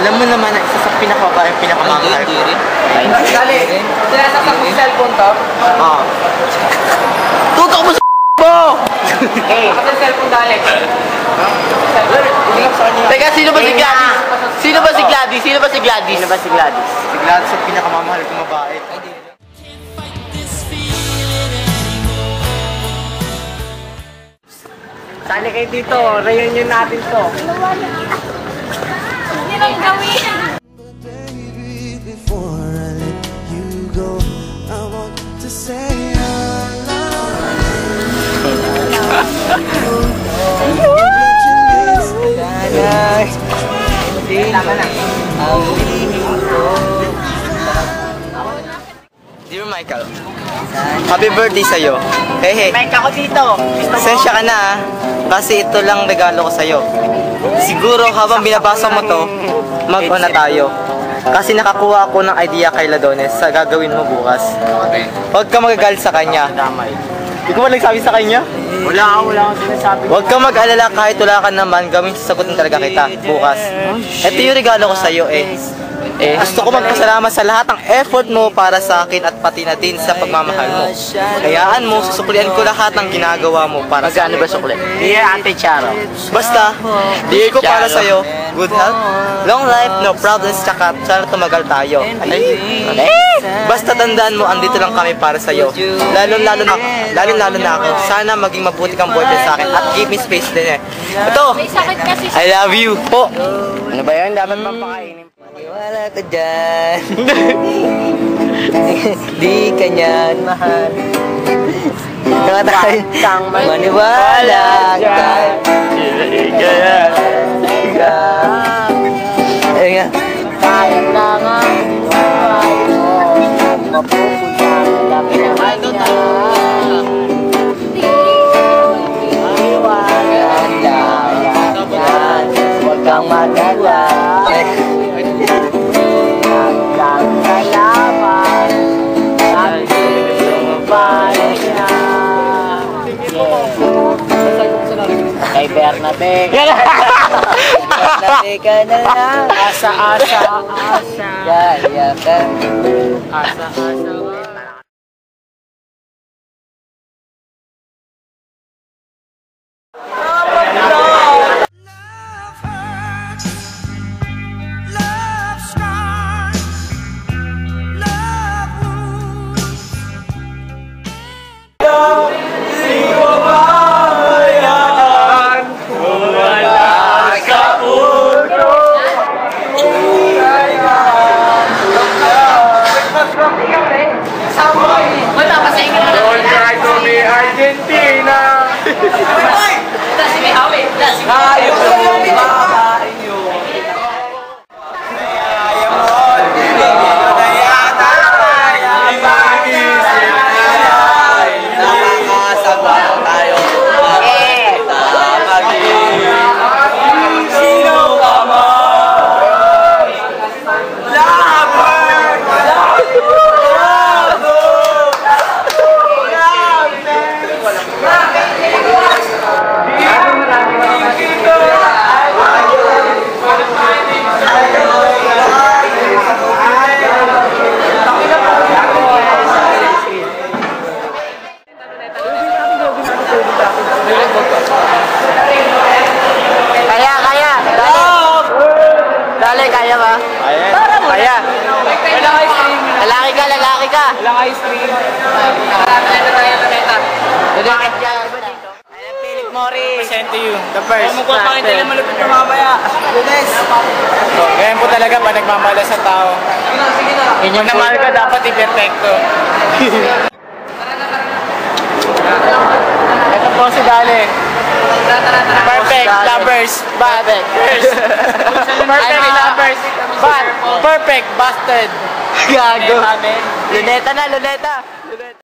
Alam mo naman na isa sa pinakababaeng pinakamamahal ko. Dali, sinasasak mo yung cellphone to? Oo. Tutok mo sa mo! Kasi cellphone dali. Teka, sino ba si Gladys? Sino ba si Gladys? Sino ba si Gladys? Si Gladys ang pinakamamahal kong babae. Sali kayo dito, reunion natin to. Hindi lang gawin. Tama na. Dear Michael, happy birthday sa'yo. Hey, Mike ako dito. pasensya ka na ah. Kasi ito lang regalo ko sa'yo. Siguro habang binabasa mo to, mag-on na tayo. Kasi nakakuha ako ng idea kay Ladones sa gagawin mo bukas. Huwag ka magagalit sa kanya. Hindi ko ba nagsabi sa kanya? Wala akong sinasabi. Huwag ka mag-alala kahit wala ka naman, gawin sasagutin talaga kita bukas. Ito yung regalo ko sa'yo gusto ko magpasalamat sa lahat ng effort mo para sa akin at pati na din sa pagmamahal mo. Hayaan mo, susuklian ko lahat ng ginagawa mo para sa akin. Magkano ba sukli? Dear Ate Charo. Basta, bigay ko para sa'yo, good health, long life, no problems, tsaka sana tumagal tayo. Basta tandaan mo, andito lang kami para sa'yo. Lalo-lalo na ako. Sana maging mabuti kang boyfriend sa akin at give me space din Ito, May sakit kasi I love you po. Ano ba yun? Dapat mapakainin. Wala ka dyan. Di ka niyan mahal. Kang Maniwala ka. Di ka yan. Ayun nga. Kaya na nga. Mapupunta ka kami na kanya. Huwag kang magala. Kay Bernabé. Bernabé ka na lang. Asa. Gaya ka. Asa. Argentina! Kaya ba? Kaya. Lalaki ka. Walang ice cream. Bakit ka? Ayan, Philip Morris. Present to you. The first. Magpapakita na malupit na mamaya. Lunes. Ganyan po talaga pa nagmamala sa tao. Pag namahal ka, dapat i-perfecto. Ito po si Dale. Perfect lovers, but perfect lovers, but perfect bastard. Gago. Luneta na, luneta.